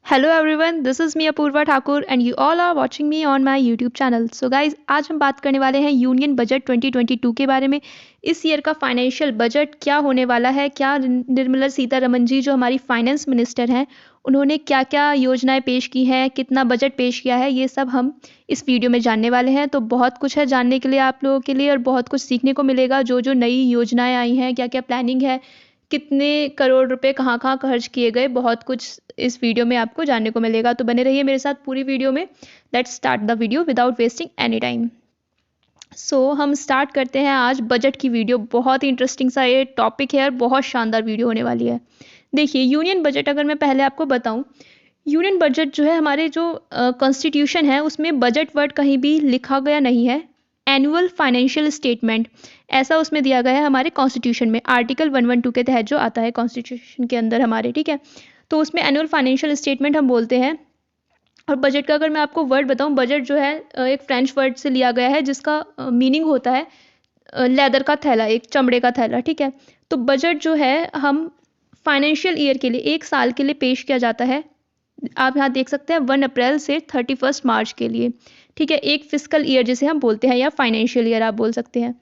Hello everyone, this is me Apurva Thakur and you all are watching me on my YouTube channel. So guys, आज हम बात करने वाले हैं union budget 2022 के बारे में। इस ईयर का फाइनेंशियल बजट क्या होने वाला है, क्या निर्मला सीतारमण जी जो हमारी फाइनेंस मिनिस्टर हैं उन्होंने क्या क्या योजनाएं पेश की हैं, कितना बजट पेश किया है, ये सब हम इस वीडियो में जानने वाले हैं। तो बहुत कुछ है जानने के लिए आप लोगों के लिए और बहुत कुछ सीखने को मिलेगा। जो जो नई योजनाएं आई हैं, क्या क्या प्लानिंग है, कितने करोड़ रुपए कहाँ कहाँ खर्च किए गए, बहुत कुछ इस वीडियो में आपको जानने को मिलेगा। तो बने रहिए मेरे साथ पूरी वीडियो में। Let's start the video without wasting any time. हम स्टार्ट करते हैं आज बजट की वीडियो। बहुत ही इंटरेस्टिंग सा ये टॉपिक है और बहुत शानदार वीडियो होने वाली है। देखिए, यूनियन बजट अगर मैं पहले आपको बताऊं, यूनियन बजट जो है हमारे जो कॉन्स्टिट्यूशन है उसमें बजट वर्ड कहीं भी लिखा गया नहीं है। एनुअल फाइनेंशियल स्टेटमेंट ऐसा उसमें दिया गया है हमारे कॉन्स्टिट्यूशन में, आर्टिकल 112 के तहत जो आता है कॉन्स्टिट्यूशन के अंदर हमारे, ठीक है। तो उसमें एनुअल फाइनेंशियल स्टेटमेंट हम बोलते हैं। और बजट का अगर मैं आपको वर्ड बताऊं, बजट जो है एक फ्रेंच वर्ड से लिया गया है जिसका मीनिंग होता है लेदर का थैला, एक चमड़े का थैला, ठीक है। तो बजट जो है हम फाइनेंशियल ईयर के लिए, एक साल के लिए पेश किया जाता है। आप यहाँ देख सकते हैं 1 अप्रैल से 31 मार्च के लिए, ठीक है। एक फिस्कल ईयर जिसे हम बोलते हैं या फाइनेंशियल ईयर आप बोल सकते हैं।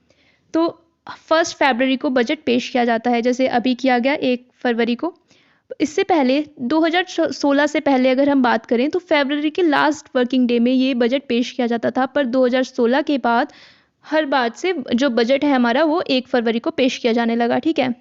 तो 1 फरवरी को बजट पेश किया जाता है, जैसे अभी किया गया 1 फरवरी को। इससे पहले 2016 से पहले अगर हम बात करें तो फरवरी के लास्ट वर्किंग डे में ये बजट पेश किया जाता था। पर 2016 के बाद हर बात से जो बजट है हमारा वो 1 फरवरी को पेश किया जाने लगा, ठीक है।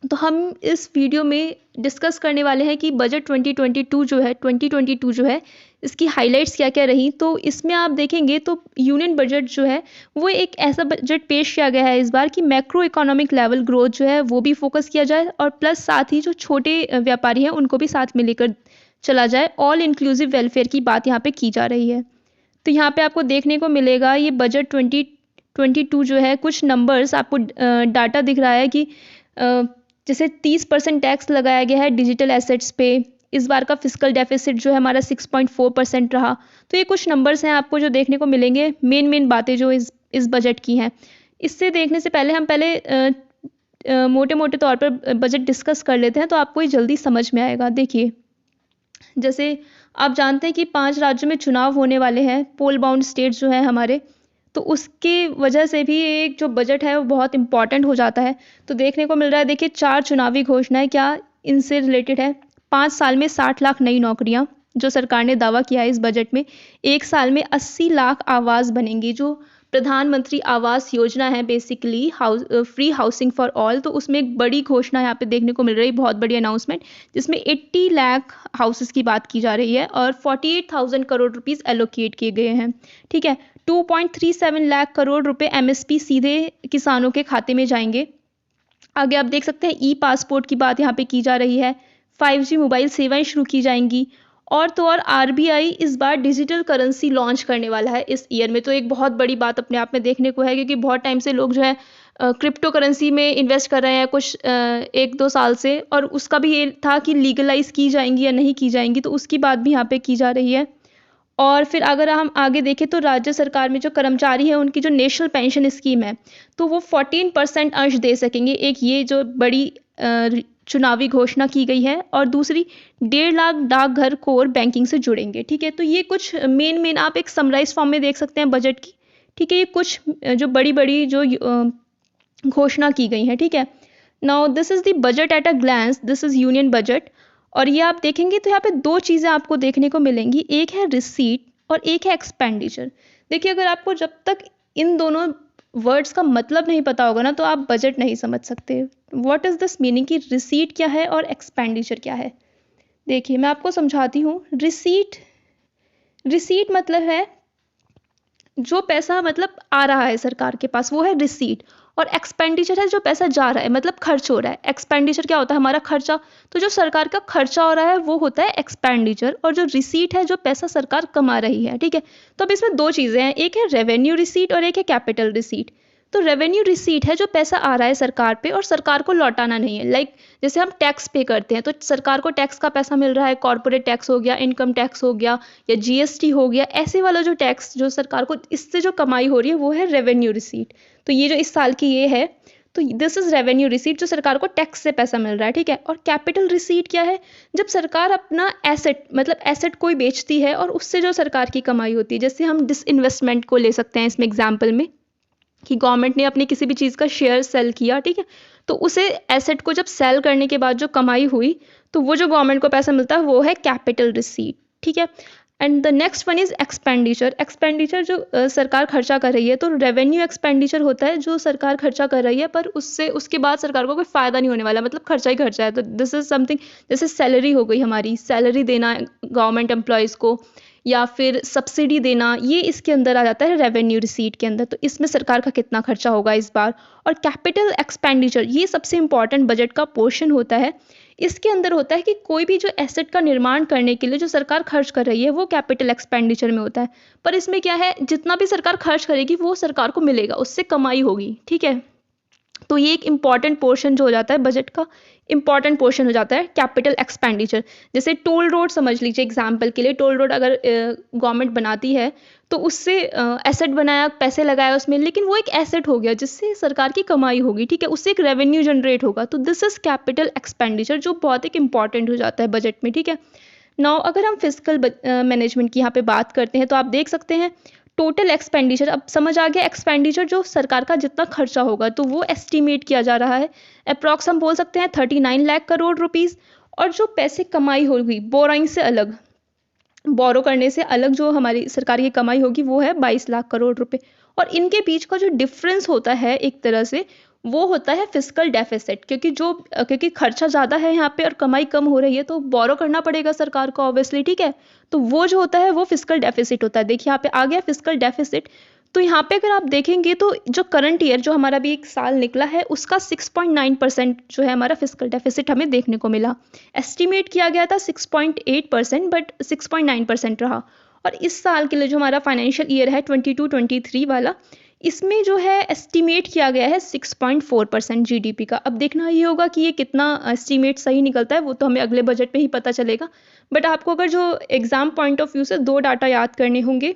तो हम इस वीडियो में डिस्कस करने वाले हैं कि बजट 2022 जो है इसकी हाइलाइट्स क्या क्या रही। तो इसमें आप देखेंगे तो यूनियन बजट जो है वो एक ऐसा बजट पेश किया गया है इस बार कि मैक्रो इकोनॉमिक लेवल ग्रोथ जो है वो भी फोकस किया जाए और प्लस साथ ही जो छोटे व्यापारी हैं उनको भी साथ में लेकर चला जाए। ऑल इंक्लूसिव वेलफेयर की बात यहाँ पे की जा रही है। तो यहाँ पे आपको देखने को मिलेगा ये बजट 2022 जो है, कुछ नंबर्स आपको डाटा दिख रहा है कि जैसे 30% टैक्स लगाया गया है डिजिटल एसेट्स पे। इस बार का फिस्कल डेफिसिट जो है हमारा 6.4% रहा। तो ये कुछ नंबर्स हैं आपको जो देखने को मिलेंगे, मेन बातें जो इस बजट की हैं। इससे देखने से पहले हम मोटे मोटे तौर पर बजट डिस्कस कर लेते हैं तो आपको ये जल्दी समझ में आएगा। देखिए, जैसे आप जानते हैं कि 5 राज्यों में चुनाव होने वाले हैं, पोल बाउंड स्टेट्स जो है हमारे, तो उसकी वजह से भी एक जो बजट है वो बहुत इंपॉर्टेंट हो जाता है। तो देखने को मिल रहा है, देखिए 4 चुनावी घोषणाएं क्या इनसे रिलेटेड है। 5 साल में 60 लाख नई नौकरियां जो सरकार ने दावा किया है इस बजट में। 1 साल में 80 लाख आवास बनेंगी, जो प्रधानमंत्री आवास योजना है basically free housing for all. तो उसमें एक बड़ी घोषणा यहाँ पे देखने को मिल रही है, बहुत बड़ी अनाउंसमेंट, जिसमें 80 लाख हाउसेस की बात की जा रही है और 48,000 करोड़ रुपीस एलोकेट किए गए हैं, ठीक है। 2.37 लाख करोड़ रुपए एमएसपी सीधे किसानों के खाते में जाएंगे। आगे आप देख सकते हैं ई पासपोर्ट की बात यहाँ पे की जा रही है। 5G मोबाइल सेवाएं शुरू की जाएंगी। और तो और आरबीआई इस बार डिजिटल करेंसी लॉन्च करने वाला है इस ईयर में। तो एक बहुत बड़ी बात अपने आप में देखने को है, क्योंकि बहुत टाइम से लोग जो है क्रिप्टो करेंसी में इन्वेस्ट कर रहे हैं कुछ 1-2 साल से, और उसका भी ये था कि लीगलाइज की जाएंगी या नहीं की जाएंगी, तो उसकी बात भी यहाँ पे की जा रही है। और फिर अगर हम आगे देखें तो राज्य सरकार में जो कर्मचारी है उनकी जो नेशनल पेंशन स्कीम है तो वो 14% अंश दे सकेंगे। एक ये जो बड़ी चुनावी घोषणा की गई है। और दूसरी, 1.5 लाख डाकघर कोर बैंकिंग से जुड़ेंगे, ठीक है। तो ये कुछ मेन आप एक समराइज फॉर्म में देख सकते हैं बजट की, ठीक है। ये कुछ जो बड़ी जो घोषणा की गई है, ठीक है। Now this is the budget at a glance, this is union budget. और ये आप देखेंगे तो यहाँ पे 2 चीज़ें आपको देखने को मिलेंगी, एक है रिसीट और एक है एक्सपेंडिचर। देखिए, अगर आपको जब तक इन दोनों वर्ड्स का मतलब नहीं पता होगा ना तो आप बजट नहीं समझ सकते। व्हाट इज दिस मीनिंग कि रिसीट क्या है और एक्सपेंडिचर क्या है। देखिए, मैं आपको समझाती हूँ। रिसीट मतलब है जो पैसा मतलब आ रहा है सरकार के पास, वो है रिसीट। और एक्सपेंडिचर है जो पैसा जा रहा है, मतलब खर्च हो रहा है। एक्सपेंडिचर क्या होता है, हमारा खर्चा। तो जो सरकार का खर्चा हो रहा है वो होता है एक्सपेंडिचर, और जो रिसीट है जो पैसा सरकार कमा रही है, ठीक है। तो अब इसमें 2 चीज़ें हैं, एक है रेवेन्यू रिसीट और एक है कैपिटल रिसीट। तो रेवेन्यू रिसीट है जो पैसा आ रहा है सरकार पे और सरकार को लौटाना नहीं है। लाइक जैसे हम टैक्स पे करते हैं तो सरकार को टैक्स का पैसा मिल रहा है, कॉर्पोरेट टैक्स हो गया, इनकम टैक्स हो गया या जीएसटी हो गया, ऐसे वाला जो टैक्स जो सरकार को इससे जो कमाई हो रही है वो है रेवेन्यू रिसीट। तो ये जो इस साल की ये है। तो दिस इज रेवेन्यू रिसीट, जो सरकार को टैक्स से पैसा मिल रहा है, ठीक है। और कैपिटल रिसीट क्या है? जब सरकार अपना एसेट, मतलब एसेट कोई बेचती है और उससे जो सरकार की कमाई होती है, जैसे हम डिसइन्वेस्टमेंट को ले सकते हैं इसमें एग्जाम्पल में, कि गवर्नमेंट ने अपनी किसी भी चीज़ का शेयर सेल किया, ठीक है, तो उसे एसेट को जब सेल करने के बाद जो कमाई हुई, तो वो जो गवर्नमेंट को पैसा मिलता है वो है कैपिटल रिसीट, ठीक है। And the next one is expenditure. Expenditure जो सरकार खर्चा कर रही है, तो रेवेन्यू एक्सपेंडिचर होता है जो सरकार खर्चा कर रही है पर उससे उसके बाद सरकार को कोई फ़ायदा नहीं होने वाला, मतलब खर्चा ही खर्चा है। तो दिस इज समथिंग, जैसे सैलरी हो गई, हमारी सैलरी देना गवर्नमेंट एम्प्लॉयज़ को, या फिर सब्सिडी देना, ये इसके अंदर आ जाता है रेवेन्यू रिसीट के अंदर। तो इसमें सरकार का कितना खर्चा होगा इस बार। और कैपिटल एक्सपेंडिचर, ये सबसे इंपॉर्टेंट बजट का पोर्शन होता है। इसके अंदर होता है कि कोई भी जो एसेट का निर्माण करने के लिए जो सरकार खर्च कर रही है वो कैपिटल एक्सपेंडिचर में होता है। पर इसमें क्या है, जितना भी सरकार खर्च करेगी वो सरकार को मिलेगा, उससे कमाई होगी, ठीक है। तो ये एक इम्पॉर्टेंट पोर्शन जो हो जाता है बजट का, इम्पॉर्टेंट पोर्शन हो जाता है कैपिटल एक्सपेंडिचर। जैसे टोल रोड समझ लीजिए एग्जाम्पल के लिए, टोल रोड अगर गवर्नमेंट बनाती है तो उससे एसेट बनाया, पैसे लगाया उसमें, लेकिन वो एक एसेट हो गया जिससे सरकार की कमाई होगी, ठीक है, उससे एक रेवेन्यू जनरेट होगा। तो दिस इज कैपिटल एक्सपेंडिचर, जो बहुत एक इंपॉर्टेंट हो जाता है बजट में, ठीक है। नाउ अगर हम फिजिकल मैनेजमेंट की यहाँ पे बात करते हैं तो आप देख सकते हैं टोटल एक्सपेंडिचर। अब समझ आ गया एक्सपेंडिचर जो सरकार का जितना खर्चा होगा, तो वो एस्टिमेट किया जा रहा है। अप्रॉक्स हम बोल सकते हैं 39 लाख करोड़ रुपीस। और जो पैसे कमाई होगी बोरोइंग से अलग, बोरो करने से अलग जो हमारी सरकार की कमाई होगी वो है 22 लाख करोड़ रुपए। और इनके बीच का जो डिफरेंस होता है एक तरह से, वो होता है फिस्कल डेफिसिट, क्योंकि खर्चा ज़्यादा है यहाँ पे और कमाई कम हो रही है, तो बोरो करना पड़ेगा सरकार को ऑब्वियसली, ठीक है। तो वो जो होता है वो फिस्कल डेफिसिट होता है। देखिए यहाँ पे आ गया फिस्कल डेफिसिट। तो यहाँ पे अगर आप देखेंगे तो जो करंट ईयर जो हमारा भी एक साल निकला है उसका 6.9% जो है हमारा फिस्कल डेफिसिट हमें देखने को मिला। एस्टिमेट किया गया था 6.8%, बट 6.9% रहा। और इस साल के लिए जो हमारा फाइनेंशियल ईयर है 22-23 वाला, इसमें जो है एस्टिमेट किया गया है 6.4% जीडीपी का। अब देखना ये होगा कि ये कितना एस्टिमेट सही निकलता है, वो तो हमें अगले बजट में ही पता चलेगा। बट आपको अगर जो एग्जाम पॉइंट ऑफ व्यू से दो डाटा याद करने होंगे,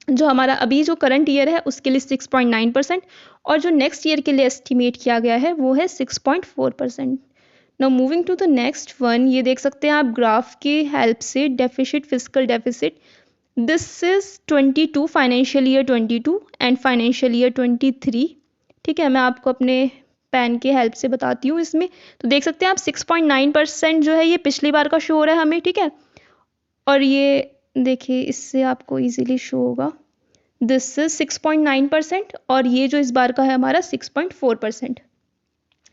जो हमारा अभी जो करंट ईयर है उसके लिए 6.9%, और जो नेक्स्ट ईयर के लिए एस्टिमेट किया गया है वो है 6.4%। Now moving to the next one, ये देख सकते हैं आप ग्राफ की हेल्प से, deficit, fiscal deficit. This is 22 financial year 22 and financial year 23, ठीक है। मैं आपको अपने पेन के हेल्प से बताती हूँ इसमें। तो देख सकते हैं आप 6.9% जो है ये पिछली बार का शो हो रहा है हमें, ठीक है। और ये देखिए इससे आपको इजीली शो होगा, दिस इज 6.9%, और ये जो इस बार का है हमारा 6.4%,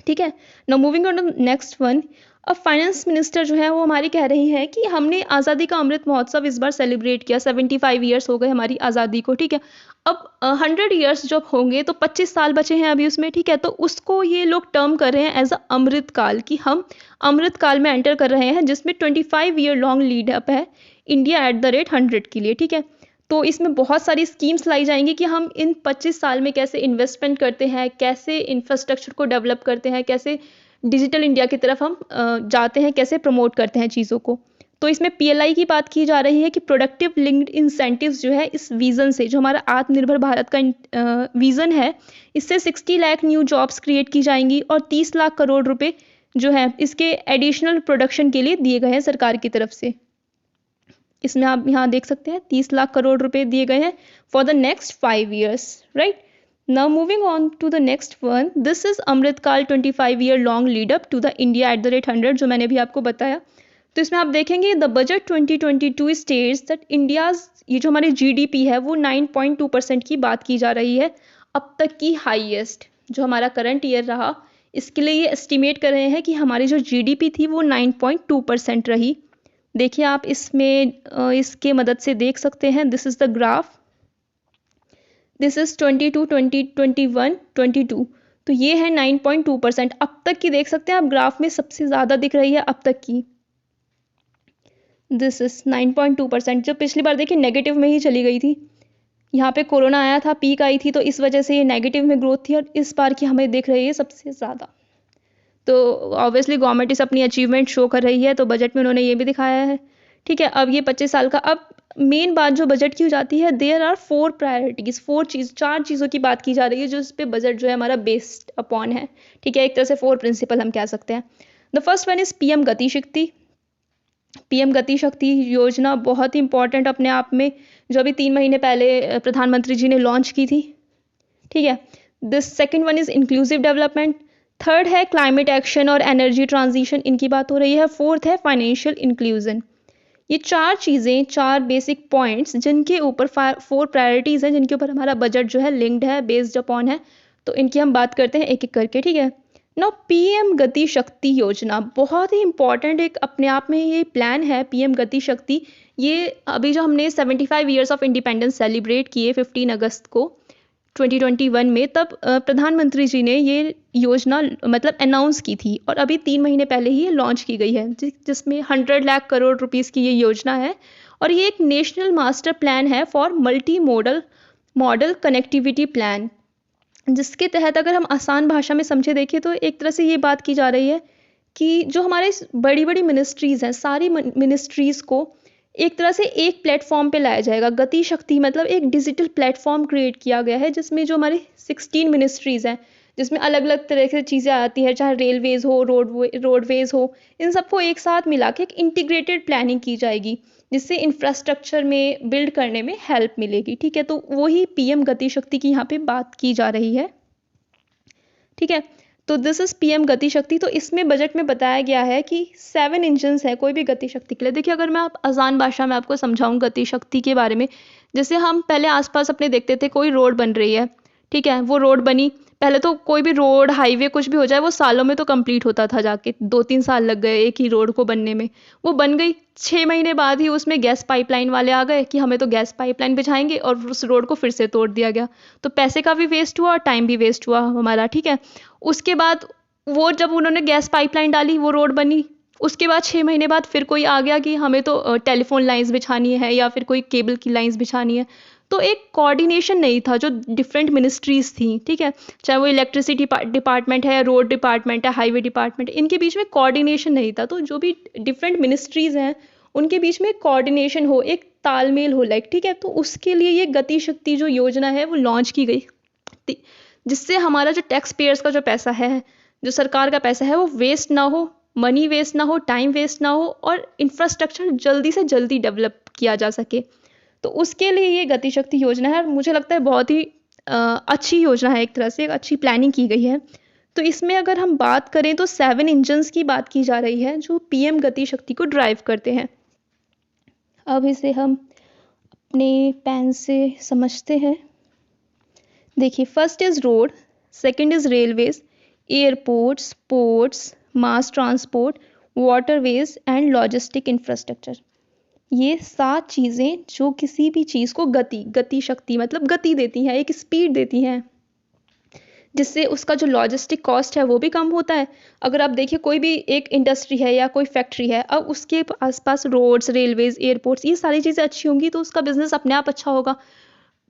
ठीक है। Now moving on to next one. अब फाइनेंस मिनिस्टर जो है वो हमारी कह रही है कि हमने आज़ादी का अमृत महोत्सव इस बार सेलिब्रेट किया, 75 ईयर्स हो गए हमारी आज़ादी को, ठीक है। अब 100 ईयर्स जब होंगे तो 25 साल बचे हैं अभी उसमें, ठीक है। तो उसको ये लोग टर्म कर रहे हैं एज अ अमृत काल, कि हम अमृत काल में एंटर कर रहे हैं, जिसमें 25 ईयर लॉन्ग लीड अप है इंडिया एट द रेट 100 के लिए, ठीक है। तो इसमें बहुत सारी स्कीम्स लाई जाएंगी कि हम इन 25 साल में कैसे इन्वेस्टमेंट करते हैं, कैसे इंफ्रास्ट्रक्चर को डेवलप करते हैं, कैसे डिजिटल इंडिया की तरफ हम जाते हैं, कैसे प्रमोट करते हैं चीज़ों को। तो इसमें पीएलआई की बात की जा रही है कि प्रोडक्टिव लिंक्ड इंसेंटिव्स जो है इस विज़न से, जो हमारा आत्मनिर्भर भारत का विज़न है, इससे 60 लाख न्यू जॉब्स क्रिएट की जाएंगी और 30 लाख करोड़ रुपए जो है इसके एडिशनल प्रोडक्शन के लिए दिए गए हैं सरकार की तरफ से। इसमें आप यहाँ देख सकते हैं 30 लाख करोड़ रुपए दिए गए हैं for the next 5 years, right. Now moving on to the next one, this is Amritkaal 25 year long lead up to the India at the rate 100, जो मैंने भी आपको बताया। तो इसमें आप देखेंगे the budget 2022 states that India's, ये जो हमारी जीडीपी है वो 9.2% की बात की जा रही है, अब तक की हाईएस्ट। जो हमारा करंट ईयर रहा इसके लिए ये एस्टिमेट कर रहे हैं कि हमारी जो जीडीपी थी वो 9.2% रही। देखिए आप इसमें इसके मदद से देख सकते हैं, this is the graph, this is 22, 20, 21, 22। तो ये है 9.2%, अब तक की देख सकते हैं आप ग्राफ में सबसे ज़्यादा दिख रही है अब तक की। दिस इज 9.2%, जो पिछली बार देखिए नेगेटिव में ही चली गई थी, यहाँ पे कोरोना आया था, पीक आई थी, तो इस वजह से ये नेगेटिव में ग्रोथ थी, और इस बार की हमें दिख रही है सबसे ज़्यादा। तो ऑब्वियसली गवर्नमेंट इस अपनी अचीवमेंट शो कर रही है, तो बजट में उन्होंने ये भी दिखाया है, ठीक है। अब ये 25 साल का, अब मेन बात जो बजट की हो जाती है, देयर आर 4 प्रायोरिटीज, 4 चीज़ों की बात की जा रही है जो इस पे बजट जो है हमारा बेस्ड अपॉन है। ठीक है, एक तरह से 4 प्रिंसिपल हम कह सकते हैं। The first one is PM गति शक्ति। पीएम गति शक्ति योजना बहुत ही इंपॉर्टेंट अपने आप में, जो अभी 3 महीने पहले प्रधानमंत्री जी ने लॉन्च की थी। ठीक है। This second one is inclusive development. Third है क्लाइमेट एक्शन और एनर्जी ट्रांजिशन, इनकी बात हो रही है। फोर्थ है फाइनेंशियल इंक्लूजन। ये 4 चीज़ें, 4 बेसिक पॉइंट्स जिनके ऊपर 4 प्रायोरिटीज़ हैं, जिनके ऊपर हमारा बजट जो है लिंक्ड है, बेस्ड अपॉन है। तो इनकी हम बात करते हैं एक एक करके। ठीक है। नाउ पीएम गति शक्ति योजना बहुत ही इंपॉर्टेंट एक अपने आप में ये प्लान है। पीएम गति शक्ति, ये अभी जो हमने 75 ईयर्स ऑफ इंडिपेंडेंस सेलिब्रेट किए 15 अगस्त को 2021 में, तब प्रधानमंत्री जी ने ये योजना मतलब अनाउंस की थी और अभी 3 महीने पहले ही ये लॉन्च की गई है, जिसमें 100 लाख करोड़ रुपीस की ये योजना है। और ये एक नेशनल मास्टर प्लान है for multi modal connectivity plan, जिसके तहत अगर हम आसान भाषा में समझे देखें तो एक तरह से ये बात की जा रही है कि जो हमारे बड़ी बड़ी मिनिस्ट्रीज़ हैं, सारी मिनिस्ट्रीज़ को एक तरह से एक प्लेटफॉर्म पे लाया जाएगा। गति शक्ति मतलब एक डिजिटल प्लेटफॉर्म क्रिएट किया गया है, जिसमें जो हमारे 16 मिनिस्ट्रीज़ हैं, जिसमें अलग अलग तरह की चीज़ें आती हैं, चाहे रेलवेज़ हो, रोडवेज़ हो, इन सबको एक साथ मिला के एक इंटीग्रेटेड प्लानिंग की जाएगी, जिससे इंफ्रास्ट्रक्चर में बिल्ड करने में हेल्प मिलेगी। ठीक है, तो वही पीएम गति शक्ति की यहाँ पे बात की जा रही है। ठीक है, तो दिस इज पीएम गति शक्ति। तो इसमें बजट में बताया गया है कि 7 इंजन्स है कोई भी गति शक्ति के लिए। देखिए, अगर मैं आप आसान भाषा में आपको समझाऊं गति शक्ति के बारे में, जैसे हम पहले आसपास अपने देखते थे कोई रोड बन रही है। ठीक है, वो रोड बनी, पहले तो कोई भी रोड हाईवे कुछ भी हो जाए वो सालों में तो कंप्लीट होता था, जाके 2-3 साल लग गए एक ही रोड को बनने में। वो बन गई, 6 महीने बाद ही उसमें गैस पाइपलाइन वाले आ गए कि हमें तो गैस पाइपलाइन बिछाएंगे, और उस रोड को फिर से तोड़ दिया गया। तो पैसे का भी वेस्ट हुआ और टाइम भी वेस्ट हुआ हमारा। ठीक है, उसके बाद वो जब उन्होंने गैस पाइपलाइन डाली, वो रोड बनी, उसके बाद 6 महीने बाद फिर कोई आ गया कि हमें तो टेलीफोन लाइंस बिछानी है या फिर कोई केबल की लाइंस बिछानी है। तो एक कोऑर्डिनेशन नहीं था जो डिफरेंट मिनिस्ट्रीज थी। ठीक है, चाहे वो इलेक्ट्रिसिटी डिपार्टमेंट है, रोड डिपार्टमेंट है, हाईवे डिपार्टमेंट, इनके बीच में कोऑर्डिनेशन नहीं था। तो जो भी डिफरेंट मिनिस्ट्रीज हैं उनके बीच में कोऑर्डिनेशन हो, एक तालमेल हो, लाइक। ठीक है, तो उसके लिए ये गति शक्ति जो योजना है वो लॉन्च की गई, जिससे हमारा जो टैक्स पेयर्स का जो पैसा है, जो सरकार का पैसा है, वो वेस्ट ना हो, मनी वेस्ट ना हो, टाइम वेस्ट ना हो, और इंफ्रास्ट्रक्चर जल्दी से जल्दी डेवलप किया जा सके। तो उसके लिए ये गति शक्ति योजना है, और मुझे लगता है बहुत ही अच्छी योजना है, एक तरह से अच्छी प्लानिंग की गई है। तो इसमें अगर हम बात करें तो 7 इंजन्स की बात की जा रही है जो पीएम गति शक्ति को ड्राइव करते हैं। अब इसे हम अपने पेन से समझते हैं। देखिए, first is road, second is railways, airports, ports, mass transport, waterways and logistic infrastructure. ये 7 चीज़ें जो किसी भी चीज़ को गति शक्ति मतलब गति देती हैं, एक स्पीड देती हैं, जिससे उसका जो लॉजिस्टिक कॉस्ट है वो भी कम होता है। अगर आप देखिए कोई भी एक इंडस्ट्री है या कोई फैक्ट्री है, अब उसके आसपास रोड्स, रेलवेज, एयरपोर्ट्स, ये सारी चीज़ें अच्छी होंगी तो उसका बिजनेस अपने आप अच्छा होगा।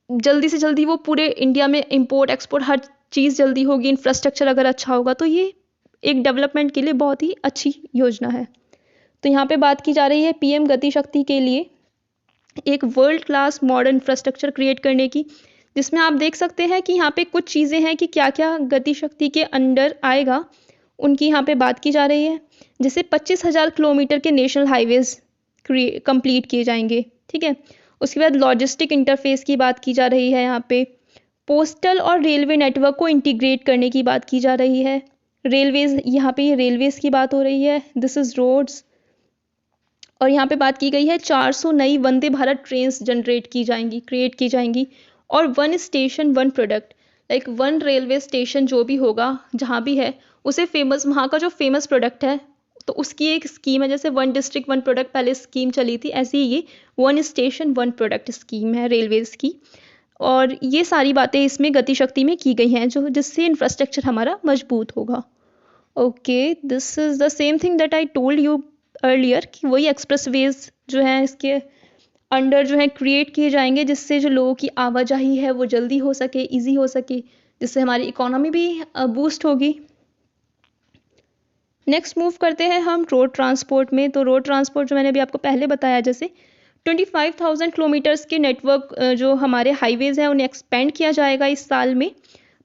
जल्दी से जल्दी वो पूरे इंडिया में इंपोर्ट एक्सपोर्ट हर चीज़ जल्दी होगी। इंफ्रास्ट्रक्चर अगर अच्छा होगा तो ये एक डेवलपमेंट के लिए बहुत ही अच्छी योजना है। तो यहाँ पे बात की जा रही है पीएम गति शक्ति के लिए एक world class modern infrastructure create करने की, जिसमें आप देख सकते हैं कि यहाँ पे कुछ चीज़ें हैं कि क्या क्या गति शक्ति के अंडर आएगा, उनकी यहाँ पे बात की जा रही है। जैसे 25,000 किलोमीटर के नेशनल हाईवेज कंप्लीट किए जाएंगे। ठीक है, उसके बाद लॉजिस्टिक इंटरफेस की बात की जा रही है। यहाँ पे पोस्टल और रेलवे नेटवर्क को इंटीग्रेट करने की बात की जा रही है। रेलवेज, यहाँ पे ये रेलवेज की बात हो रही है, दिस इज रोड्स। और यहाँ पे बात की गई है 400 नई वंदे भारत ट्रेन्स क्रिएट की जाएंगी, और 1 station 1 product, like 1 railway station जो भी होगा जहाँ भी है, उसे फेमस, वहाँ का जो फेमस प्रोडक्ट है तो उसकी एक स्कीम है। जैसे 1 डिस्ट्रिक्ट 1 प्रोडक्ट पहले स्कीम चली थी, ऐसे ही ये 1 स्टेशन 1 प्रोडक्ट स्कीम है रेलवेज की। और ये सारी बातें इसमें गति शक्ति में की गई हैं, जिससे इंफ्रास्ट्रक्चर हमारा मजबूत होगा। Okay, this is the same thing that I told you earlier, कि वही एक्सप्रेसवेज जो है इसके अंडर जो है क्रिएट किए जाएंगे, जिससे जो लोगों की आवाजाही है वो जल्दी हो सके, इजी हो सके, जिससे हमारी इकोनॉमी भी बूस्ट होगी। नेक्स्ट मूव करते हैं हम रोड ट्रांसपोर्ट में। तो रोड ट्रांसपोर्ट जो मैंने अभी आपको पहले बताया, जैसे 25,000 किलोमीटर्स के नेटवर्क जो हमारे हाईवेज़ हैं उन्हें एक्सपेंड किया जाएगा इस साल में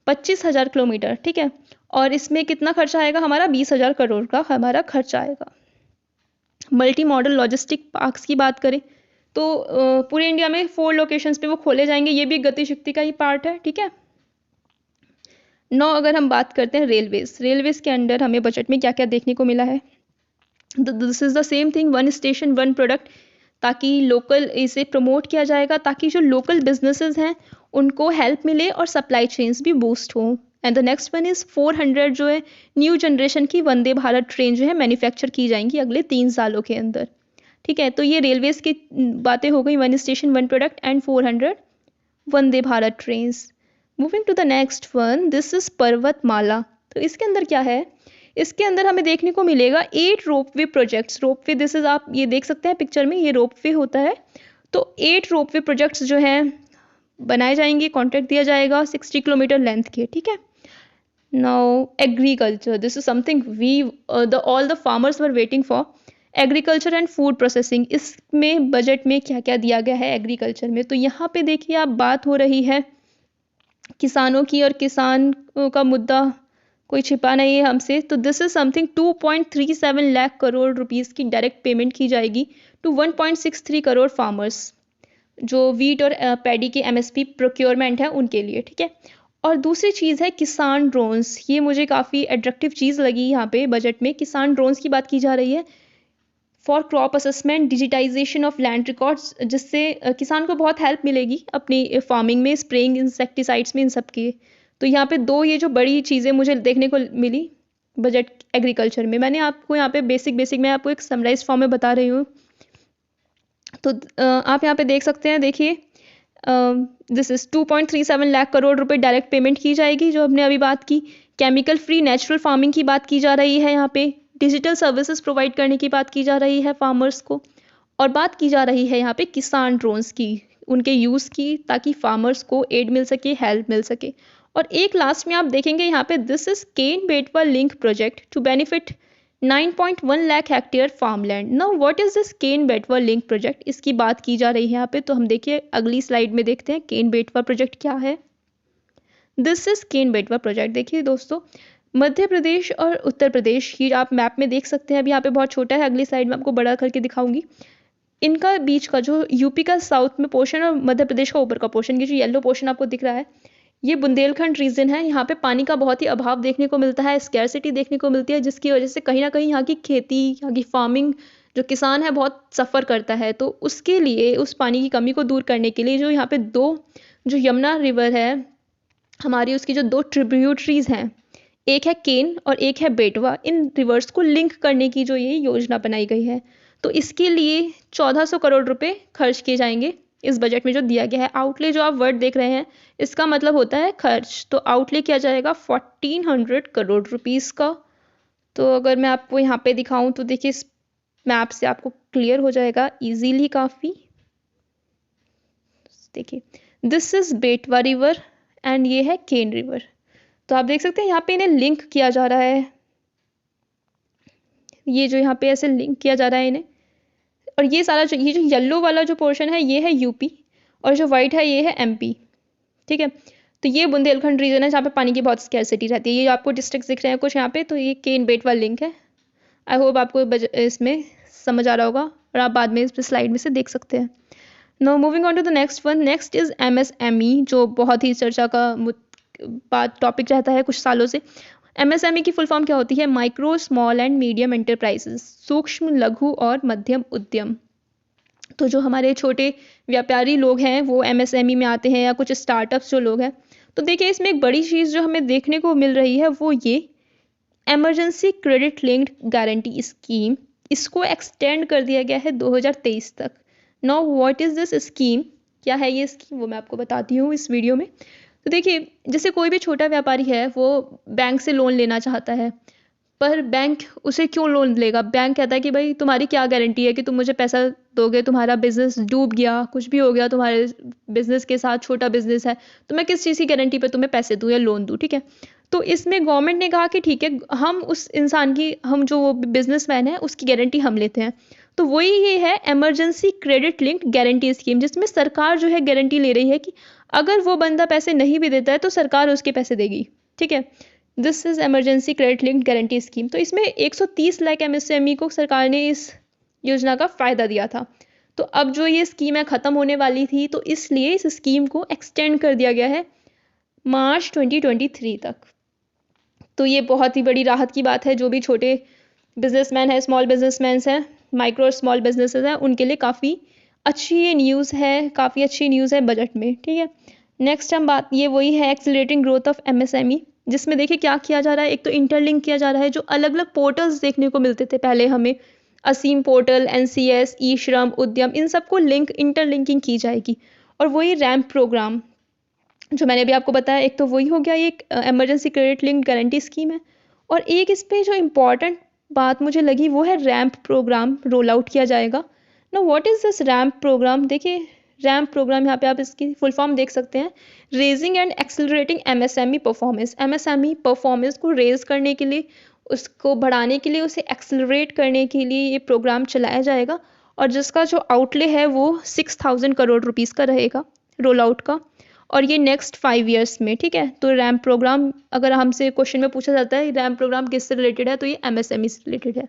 25,000 किलोमीटर, ठीक है। और इसमें कितना खर्चा आएगा हमारा, 20,000 करोड़ का हमारा खर्चा आएगा। मल्टी मॉडल लॉजिस्टिक पार्क्स की बात करें तो पूरे इंडिया में 4 लोकेशंस पे वो खोले जाएंगे, ये भी गति शक्ति का ही पार्ट है, ठीक है। नौ अगर हम बात करते हैं रेलवेज के अंडर हमें बजट में क्या क्या देखने को मिला है, this is the same thing, one station one product, ताकि लोकल इसे प्रमोट किया जाएगा, ताकि जो लोकल बिजनेसेस हैं उनको हेल्प मिले और सप्लाई चेन्स भी बूस्ट हो। And the next one is 400 जो है न्यू जनरेशन की वंदे भारत ट्रेन जो है मैन्युफैक्चर की जाएंगी अगले 3 सालों के अंदर, ठीक है। तो ये रेलवेज की बातें हो गई, one station one product and 400 Vande Bharat trains. Moving to the next one, this is Parvatmala. तो इसके अंदर क्या है, इसके अंदर हमें देखने को मिलेगा 8 ropeway projects. Ropeway, this is, आप ये देख सकते हैं पिक्चर में, ये रोपवे होता है। तो 8 रोपवे प्रोजेक्ट्स जो हैं बनाए जाएंगे, कॉन्ट्रैक्ट दिया जाएगा 60 किलोमीटर लेंथ के, ठीक है। Now agriculture, this is something we all the farmers were waiting for. Agriculture and food processing, इसमें बजट में क्या क्या दिया गया है एग्रीकल्चर में। तो यहाँ पे देखिए आप, बात हो रही है किसानों की, और किसान का मुद्दा कोई छिपा नहीं है हमसे। तो this is something 2.37 lakh crore rupees की डायरेक्ट पेमेंट की जाएगी टू 1.63 करोड़ फार्मर्स, जो वीट और पैडी के एमएसपी प्रोक्योरमेंट है उनके लिए, ठीक है। और दूसरी चीज़ है किसान ड्रोन्स, ये मुझे काफ़ी अट्रैक्टिव चीज़ लगी यहाँ पे बजट में। किसान ड्रोन्स की बात की जा रही है for crop assessment, digitisation of land records, जिससे किसान को बहुत हेल्प मिलेगी अपनी फार्मिंग में, स्प्रेइंग इंसेक्टिसाइड्स में, इन सब के। तो यहाँ पे दो ये जो बड़ी चीज़ें मुझे देखने को मिली बजट एग्रीकल्चर में, मैंने आपको यहाँ पे बेसिक मैं आपको एक समराइज फॉर्म में बता रही हूँ। तो आप यहाँ पे देख सकते हैं, देखिए दिस इज 2.37 लाख करोड़ रुपए डायरेक्ट पेमेंट की जाएगी, जो हमने अभी बात की। केमिकल फ्री नेचुरल फार्मिंग की बात की जा रही है यहाँ पे। डिजिटल सर्विसेज प्रोवाइड करने की बात की जा रही है फार्मर्स को। और बात की जा रही है यहाँ पे किसान ड्रोन्स की, उनके यूज़ की, ताकि फार्मर्स को एड मिल सके, हेल्प मिल सके। और एक लास्ट में आप देखेंगे यहाँ पे, this is Ken Betwa link project to benefit 9.1 lakh hectare farmland. Now what is this Ken Betwa link project, इसकी बात की जा रही है यहाँ पे। तो हम देखिए अगली स्लाइड में देखते हैं केन बेटवा प्रोजेक्ट क्या है। दिस इज केन बेटवा प्रोजेक्ट। देखिए दोस्तों, मध्य प्रदेश और उत्तर प्रदेश, ये आप मैप में देख सकते हैं, अभी यहाँ पे बहुत छोटा है, अगली साइड में आपको बड़ा करके दिखाऊंगी। इनका बीच का जो यूपी का साउथ में पोर्शन और मध्य प्रदेश का ऊपर का पोर्शन, ये जो येलो पोर्शन आपको दिख रहा है, ये बुंदेलखंड रीजन है। यहाँ पे पानी का बहुत ही अभाव देखने को मिलता है, स्कैरसिटी देखने को मिलती है, जिसकी वजह से कहीं ना कहीं यहाँ की खेती, यहाँ की फार्मिंग, जो किसान है बहुत सफ़र करता है। तो उसके लिए, उस पानी की कमी को दूर करने के लिए, जो यहाँ पे दो, जो यमुना रिवर है हमारी, उसकी जो 2 ट्रिब्यूटरीज हैं, एक है केन और एक है बेटवा, इन रिवर्स को लिंक करने की जो ये योजना बनाई गई है। तो इसके लिए 1400 करोड़ रुपए खर्च किए जाएंगे इस बजट में जो दिया गया है। आउटले जो आप वर्ड देख रहे हैं, इसका मतलब होता है खर्च। तो आउटले किया जाएगा 1400 करोड़ रुपीस का। तो अगर मैं आपको यहाँ पे दिखाऊं तो देखिए, इस मैप से आपको क्लियर हो जाएगा इजीली काफ़ी। देखिए, दिस इज बेटवा रिवर एंड ये है केन रिवर। तो आप देख सकते हैं यहाँ पे इन्हें लिंक किया जा रहा है, ये जो यहाँ पे ऐसे लिंक किया जा रहा है इन्हें। और ये सारा जो, ये जो येलो वाला जो पोर्शन है, ये है यूपी, और जो वाइट है ये है एमपी, ठीक है। तो ये बुंदेलखंड रीजन है जहाँ पे पानी की बहुत स्कैरसिटी रहती है। ये आपको डिस्ट्रिक्ट दिख रहे हैं कुछ यहाँ पे, तो ये केन बेटवा लिंक है। आई होप आपको इसमें समझ आ रहा होगा, और आप बाद में इस स्लाइड में से देख सकते हैं। Now moving on to the next one, next is MSME, जो बहुत ही चर्चा का बात टॉपिक रहता है कुछ सालों से। एमएसएमई की फुल फॉर्म क्या होती है, micro small and medium enterprises, सूक्ष्म लघु और मध्यम उद्यम। तो जो हमारे छोटे व्यापारी लोग हैं वो एमएसएमई में आते हैं, या कुछ स्टार्टअप्स जो लोग हैं। तो देखिए, इसमें एक बड़ी चीज़ जो हमें देखने को मिल रही है वो ये emergency credit linked guarantee scheme, इसको एक्सटेंड कर दिया गया है 2023 तक। Now what is this scheme, क्या है ये स्कीम, वो मैं आपको बताती हूँ इस वीडियो में। तो देखिए, जैसे कोई भी छोटा व्यापारी है, वो बैंक से लोन लेना चाहता है, पर बैंक उसे क्यों लोन लेगा। बैंक कहता है कि भाई तुम्हारी क्या गारंटी है कि तुम मुझे पैसा दोगे, तुम्हारा बिजनेस डूब गया, कुछ भी हो गया तुम्हारे बिजनेस के साथ, छोटा बिजनेस है, तो मैं किस चीज़ की गारंटी पे तुम्हें पैसे दूँ या लोन दूँ, ठीक है। तो इसमें गवर्नमेंट ने कहा कि ठीक है, हम उस इंसान की, हम जो वो बिजनेसमैन है उसकी गारंटी हम लेते हैं। तो वही ये है emergency credit linked guarantee scheme, जिसमें सरकार जो है गारंटी ले रही है कि अगर वो बंदा पैसे नहीं भी देता है तो सरकार उसके पैसे देगी। ठीक है, this is emergency credit linked guarantee scheme. तो इसमें 130 लाख एमएसएमई को सरकार ने इस योजना का फायदा दिया था। तो अब जो ये स्कीम है ख़त्म होने वाली थी, तो इसलिए इस स्कीम को एक्सटेंड कर दिया गया है मार्च 2023 तक। तो ये बहुत ही बड़ी राहत की बात है। जो भी छोटे बिजनेसमैन है, स्मॉल बिजनेसमैन हैं, माइक्रो और स्मॉल बिजनेसेस हैं, उनके लिए काफ़ी अच्छी ये न्यूज़ है, काफ़ी अच्छी न्यूज़ है बजट में। ठीक है, नेक्स्ट हम बात, ये वही है एक्सेलरेटिंग ग्रोथ ऑफ एमएसएमई, जिसमें देखिए क्या किया जा रहा है। एक तो इंटरलिंक किया जा रहा है, जो अलग अलग पोर्टल्स देखने को मिलते थे पहले हमें, असीम पोर्टल, एनसीएस, ई श्रम, उद्यम, इन सबको इंटरलिंकिंग की जाएगी। और वही रैम्प प्रोग्राम जो मैंने अभी आपको बताया, एक तो वही हो गया, ये एक emergency credit linked guarantee scheme है। और एक इस पे जो इम्पॉर्टेंट बात मुझे लगी वो है रैम्प प्रोग्राम रोल आउट किया जाएगा ना। What is this RAMP programme? देखिए, रैम्प प्रोग्राम, यहाँ पे आप इसकी फुल फॉर्म देख सकते हैं, raising and accelerating MSME performance. MSME performance को रेज करने के लिए, उसको बढ़ाने के लिए, उसे एक्सेलरेट करने के लिए ये प्रोग्राम चलाया जाएगा। और जिसका जो आउटले है वो 6000 करोड़ रुपीज़ का रहेगा रोल आउट का, और ये नेक्स्ट 5 ईयर्स में। ठीक है, तो रैम्प प्रोग्राम, अगर हमसे क्वेश्चन में पूछा जाता है रैम्प प्रोग्राम किससे रिलेटेड है, तो ये एमएसएमई से रिलेटेड है।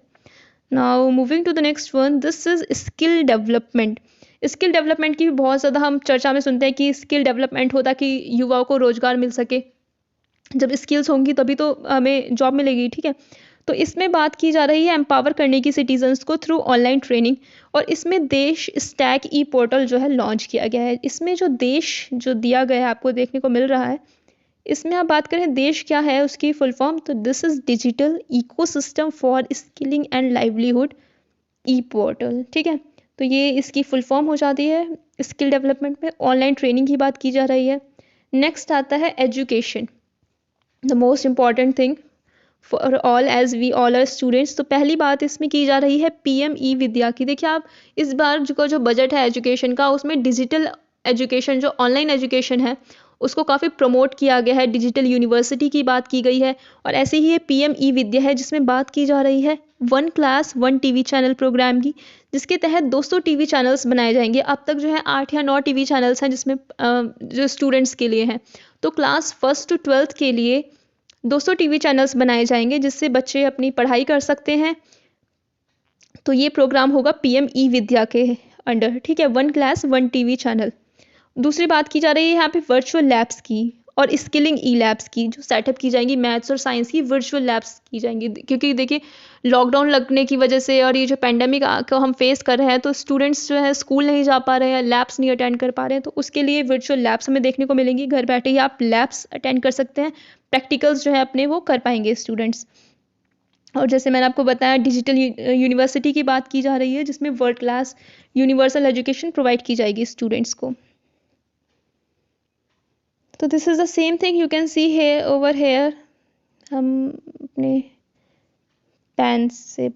Now moving to the next one, this is skill development. Skill development की भी बहुत ज़्यादा हम चर्चा में सुनते हैं कि स्किल डेवलपमेंट होता कि युवाओं को रोजगार मिल सके। जब स्किल्स होंगी तभी तो हमें जॉब मिलेगी। ठीक है, तो इसमें बात की जा रही है एम्पावर करने की सिटीजन्स को थ्रू ऑनलाइन ट्रेनिंग। और इसमें देश स्टैक ई पोर्टल जो है लॉन्च किया गया है। इसमें जो देश जो दिया गया है आपको देखने को मिल रहा है, इसमें आप बात करें देश क्या है उसकी फुल फॉर्म, तो this is digital ecosystem for skilling and livelihood E portal. ठीक है, तो ये इसकी फुल फॉर्म हो जाती है। स्किल डेवलपमेंट में ऑनलाइन ट्रेनिंग की बात की जा रही है। नेक्स्ट आता है education, the most important thing for all as we all are students. तो पहली बात इसमें की जा रही है पीएम ई विद्या की। देखिए, आप इस बार जो बजट है एजुकेशन का, उसमें डिजिटल एजुकेशन, जो ऑनलाइन एजुकेशन है, उसको काफ़ी प्रमोट किया गया है। डिजिटल यूनिवर्सिटी की बात की गई है। और ऐसे ही ये पीएम ई विद्या है, जिसमें बात की जा रही है 1 क्लास 1 टीवी चैनल प्रोग्राम की, जिसके तहत 200 टीवी चैनल्स बनाए जाएंगे। अब तक जो है 8 या 9 टीवी चैनल्स हैं, जिसमें जो स्टूडेंट्स के लिए हैं। तो क्लास 1st to 12th के लिए 200 टीवी चैनल्स बनाए जाएंगे, जिससे बच्चे अपनी पढ़ाई कर सकते हैं। तो ये प्रोग्राम होगा पीएम ई विद्या के अंडर। ठीक है, 1 क्लास 1 टीवी चैनल। दूसरी बात की जा रही है यहाँ पे वर्चुअल लैब्स की और स्किलिंग ई लैब्स की, जो सेटअप की जाएंगी मैथ्स और साइंस की वर्चुअल लैब्स की जाएंगी। क्योंकि देखिए, लॉकडाउन लगने की वजह से और ये जो पैंडेमिक को हम फेस कर रहे हैं, तो स्टूडेंट्स जो है स्कूल नहीं जा पा रहे हैं, लैब्स नहीं अटेंड कर पा रहे हैं। तो उसके लिए वर्चुअल लैब्स हमें देखने को मिलेंगी। घर बैठे ही आप लैब्स अटेंड कर सकते हैं, प्रैक्टिकल्स जो है अपने वो कर पाएंगे स्टूडेंट्स। और जैसे मैंने आपको बताया, डिजिटल यूनिवर्सिटी की बात की जा रही है, जिसमें world class universal education provide की जाएगी स्टूडेंट्स को। तो this is the same thing you can see है ओवर हेयर। हम अपने पेन से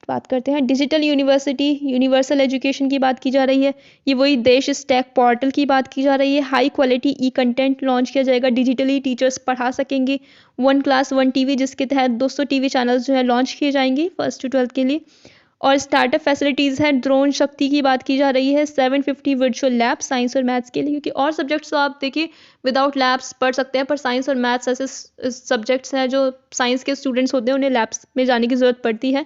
बात करते हैं। डिजिटल यूनिवर्सिटी, यूनिवर्सल एजुकेशन की बात की जा रही है। ये वही देश स्टैक पोर्टल की बात की जा रही है। हाई क्वालिटी ई कंटेंट लॉन्च किया जाएगा, डिजिटली टीचर्स पढ़ा सकेंगे। 1 क्लास 1 टीवी, जिसके तहत 200 टीवी चैनल्स जो है लॉन्च किए जाएंगे 1st to 12th के लिए। और स्टार्टअप फैसिलिटीज़ है, ड्रोन शक्ति की बात की जा रही है। 750 वर्चुअल लैब साइंस और मैथ्स के लिए, क्योंकि और सब्जेक्ट्स तो आप देखिए विदाउट लैब्स पढ़ सकते हैं, पर साइंस और मैथ्स ऐसे सब्जेक्ट्स हैं जो साइंस के स्टूडेंट्स होते हैं, उन्हें लैब्स में जाने की ज़रूरत पड़ती है।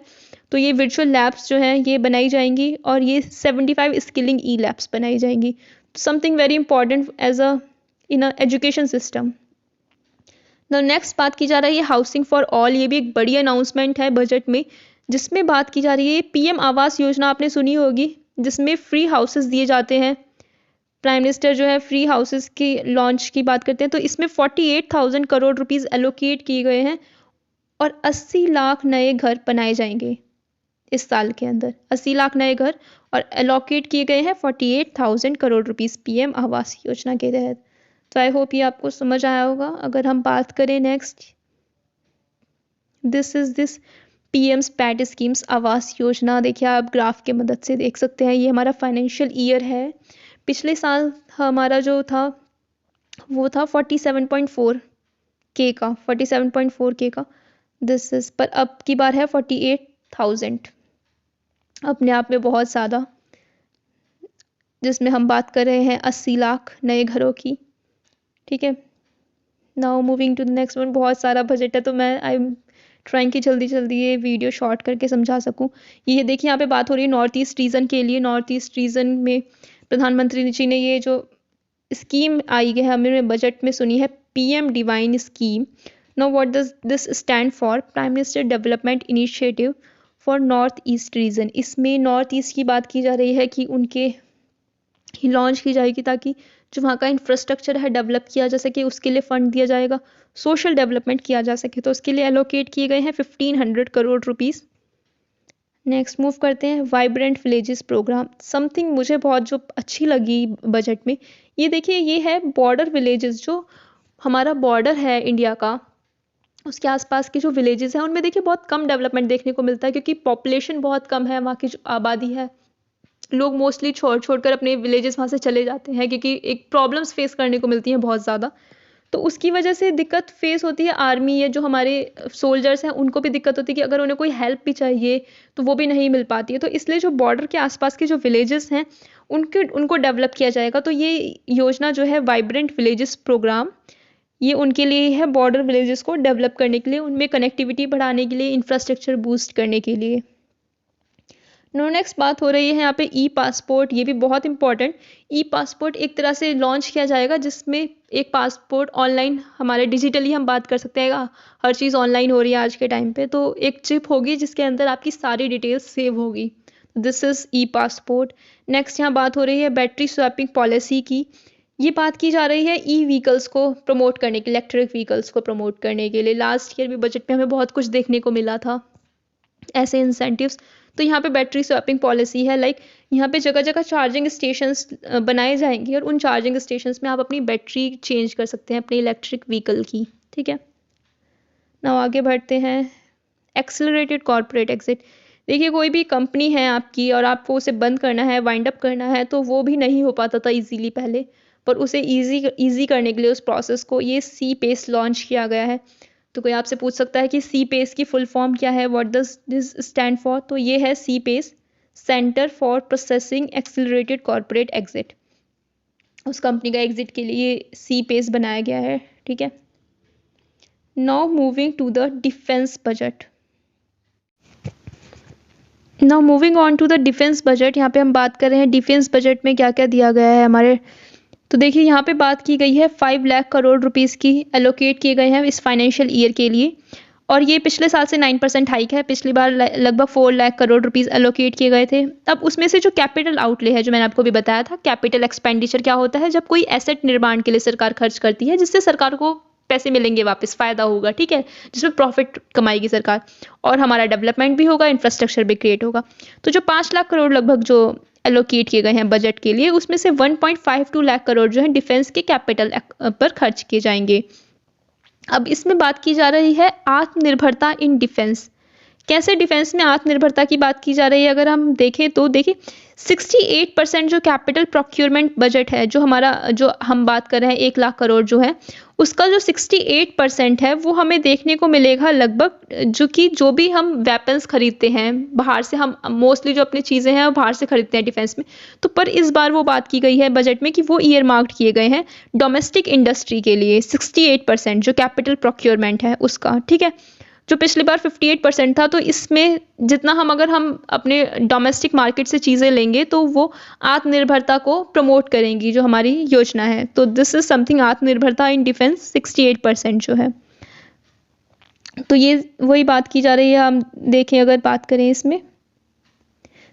तो ये वर्चुअल लैब्स जो हैं ये बनाई जाएंगी, और ये 75 स्किलिंग ई लैब्स बनाई जाएंगी। Something very important as a in a education system. Next बात की जा रही है हाउसिंग फॉर ऑल। ये भी एक बड़ी अनाउंसमेंट है बजट में, जिसमें बात की जा रही है पीएम आवास योजना, आपने सुनी होगी, जिसमें फ्री हाउसेस दिए जाते हैं। प्राइम मिनिस्टर जो है फ्री हाउसेस की लॉन्च की बात करते हैं। तो इसमें 48,000 करोड़ रुपीस एलोकेट किए गए हैं, और 80 लाख नए घर बनाए जाएंगे इस साल के अंदर। 80 लाख नए घर, और एलोकेट किए गए हैं 48,000 करोड़ रुपीस पीएम आवास योजना के तहत। तो आई होप ये आपको समझ आया होगा। अगर हम बात करें next, this PM PAT schemes Awas Yojana. देखिए, आप ग्राफ के मदद से देख सकते हैं, ये हमारा फाइनेंशियल ईयर है। पिछले साल हमारा जो था वो था 47.4 के का, 47.4 के का दिस इज, पर अब की बार है 48,000, अपने आप में बहुत ज़्यादा, जिसमें हम बात कर रहे हैं 80 लाख नए घरों की। ठीक है, now moving to the next one. बहुत सारा बजट है तो मैं आई एम ट्राइंग कि जल्दी जल्दी ये वीडियो शॉर्ट करके समझा सकूं। ये देखिए, यहाँ पे बात हो रही है नॉर्थ ईस्ट रीजन के लिए। नॉर्थ ईस्ट रीजन में प्रधानमंत्री जी ने ये जो स्कीम आई है हमें बजट में सुनी है, PM divine scheme. Now what does this stand for? Prime minister development initiative for north east region. इसमें नॉर्थ ईस्ट की बात की जा रही है कि उनके ही लॉन्च की जाएगी ताकि जो वहाँ का इंफ्रास्ट्रक्चर है डेवलप किया जा सके, उसके लिए फंड दिया जाएगा, सोशल डेवलपमेंट किया जा सके। तो उसके लिए एलोकेट किए गए हैं 1500 करोड़ रुपीस। नेक्स्ट मूव करते हैं, वाइब्रेंट विलेजेस प्रोग्राम। समथिंग मुझे बहुत जो अच्छी लगी बजट में, ये देखिए, ये है बॉर्डर विलेजेस। जो हमारा बॉर्डर है इंडिया का, उसके आसपास के जो विलेजेस हैं उनमें देखिए बहुत कम डेवलपमेंट देखने को मिलता है, क्योंकि पॉपुलेशन बहुत कम है, वहाँ की जो आबादी है, लोग मोस्टली छोड़ अपने विलेजेस वहाँ से चले जाते हैं, क्योंकि एक प्रॉब्लम्स फेस करने को मिलती हैं बहुत ज़्यादा। तो उसकी वजह से दिक्कत फेस होती है आर्मी या जो हमारे सोल्जर्स हैं, उनको भी दिक्कत होती है कि अगर उन्हें कोई हेल्प भी चाहिए तो वो भी नहीं मिल पाती है। तो इसलिए जो बॉर्डर के आसपास के जो विलेजेस हैं उनको डेवलप किया जाएगा। तो ये योजना जो है वाइब्रेंट विलेजेस प्रोग्राम, ये उनके लिए है, बॉर्डर विलेजेस को डेवलप करने के लिए, उनमें कनेक्टिविटी बढ़ाने के लिए, इंफ्रास्ट्रक्चर बूस्ट करने के लिए। नेक्स्ट बात हो रही है यहाँ पे ई पासपोर्ट। ये भी बहुत इंपॉर्टेंट। ई पासपोर्ट एक तरह से लॉन्च किया जाएगा, जिसमें एक पासपोर्ट ऑनलाइन, हमारे डिजिटली हम बात कर सकते हैं, हर चीज़ ऑनलाइन हो रही है आज के टाइम पे। तो एक चिप होगी जिसके अंदर आपकी सारी डिटेल्स सेव होगी। This is E passport. Next यहाँ बात हो रही है बैटरी स्वैपिंग पॉलिसी की। ये बात की जा रही है ई व्हीकल्स को प्रमोट करने के लिए, इलेक्ट्रिक व्हीकल्स को प्रमोट करने के लिए। लास्ट ईयर भी बजट में हमें बहुत कुछ देखने को मिला था ऐसे इंसेंटिव्स। तो यहाँ पे बैटरी स्वैपिंग पॉलिसी है, लाइक यहाँ पे जगह जगह चार्जिंग स्टेशंस बनाए जाएंगे और उन चार्जिंग स्टेशंस में आप अपनी बैटरी चेंज कर सकते हैं अपने इलेक्ट्रिक व्हीकल की। ठीक है, ना आगे बढ़ते हैं। Accelerated corporate exit. देखिए, कोई भी कंपनी है आपकी और आपको उसे बंद करना है, वाइंड अप करना है, तो वो भी नहीं हो पाता था इजीली पहले, पर उसे इजी करने के लिए उस प्रोसेस को ये सी पेस लॉन्च किया गया है। तो कोई आपसे पूछ सकता है कि सी पेस की फुल फॉर्म क्या है, what does this stand for? तो ये है C PACE, centre for processing accelerated corporate exit. उस कंपनी का एग्जिट के लिए सी पेस बनाया गया है। ठीक है, now moving to the defence budget. Now moving on to the defence budget. यहाँ पे हम बात कर रहे हैं डिफेंस बजट में क्या क्या दिया गया है हमारे। तो देखिए, यहाँ पे बात की गई है 5 लाख करोड़ रुपीस की एलोकेट किए गए हैं इस फाइनेंशियल ईयर के लिए, और ये पिछले साल से 9% हाइक है। पिछली बार लगभग 4 लाख करोड़ रुपीस एलोकेट किए गए थे। अब उसमें से जो कैपिटल आउटले है, जो मैंने आपको भी बताया था, कैपिटल एक्सपेंडिचर क्या होता है? जब कोई एसेट निर्माण के लिए सरकार खर्च करती है, जिससे सरकार को पैसे मिलेंगे, वापस फायदा होगा, ठीक है, जिसमें प्रॉफिट कमाएगी सरकार, और हमारा डेवलपमेंट भी होगा, इंफ्रास्ट्रक्चर भी क्रिएट होगा। तो जो 5 लाख करोड़ लगभग जो एलोकेट किए गए हैं बजट के लिए, उसमें से 1.52 लाख करोड़ जो है डिफेंस के कैपिटल पर खर्च किए जाएंगे। अब इसमें बात की जा रही है आत्मनिर्भरता इन डिफेंस। कैसे डिफेंस में आत्मनिर्भरता की बात की जा रही है? अगर हम देखें तो देखिए, 68% जो कैपिटल प्रोक्योरमेंट बजट है, जो हमारा, जो हम बात कर रहे हैं 1 लाख करोड़ जो है, उसका जो 68% है वो हमें देखने को मिलेगा लगभग, जो भी हम वेपन्स खरीदते हैं बाहर से, हम मोस्टली जो अपनी चीज़ें हैं वो बाहर से खरीदते हैं डिफेंस में। तो पर इस बार वो बात की गई है बजट में कि वो ईयर मार्क्ड किए गए हैं डोमेस्टिक इंडस्ट्री के लिए, 68% जो कैपिटल प्रोक्योरमेंट है उसका। ठीक है, जो पिछली बार 58% था। तो इसमें जितना अगर हम अपने डोमेस्टिक मार्केट से चीज़ें लेंगे तो वो आत्मनिर्भरता को प्रमोट करेंगी, जो हमारी योजना है। तो दिस इज समथिंग, आत्मनिर्भरता इन डिफेंस 68% जो है। तो ये वही बात की जा रही है। हम देखें, अगर बात करें इसमें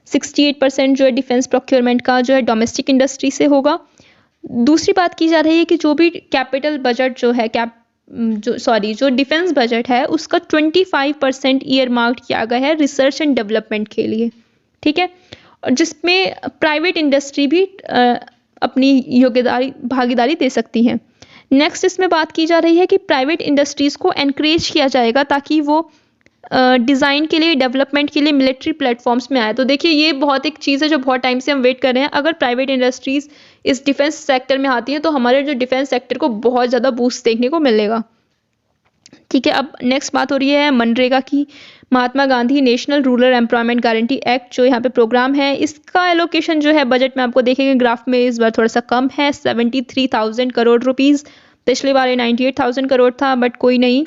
68% जो है डिफेंस प्रोक्योरमेंट का जो है डोमेस्टिक इंडस्ट्री से होगा। दूसरी बात की जा रही है कि जो भी कैपिटल बजट जो है, जो डिफेंस बजट है, उसका 25% ईयर मार्क किया गया है रिसर्च एंड डेवलपमेंट के लिए। ठीक है, और जिसमें प्राइवेट इंडस्ट्री भी अपनी भागीदारी दे सकती है। नेक्स्ट इसमें बात की जा रही है कि प्राइवेट इंडस्ट्रीज को एनकरेज किया जाएगा ताकि वो डिज़ाइन के लिए, डेवलपमेंट के लिए मिलिट्री प्लेटफॉर्म्स में आए। तो देखिए, ये बहुत एक चीज़ है जो बहुत टाइम से हम वेट कर रहे हैं। अगर प्राइवेट इंडस्ट्रीज़ इस डिफेंस सेक्टर में आती हैं तो हमारे जो डिफेंस सेक्टर को बहुत ज़्यादा बूस्ट देखने को मिलेगा। ठीक है। अब नेक्स्ट बात हो रही है मनरेगा की। Mahatma Gandhi national rural employment guarantee act जो यहाँ पे प्रोग्राम है, इसका एलोकेशन जो है बजट में आपको देखेंगे ग्राफ में इस बार थोड़ा सा कम है, 73,000 करोड़ रुपीज़। पिछली बार ये 98,000 करोड़ था, बट कोई नहीं।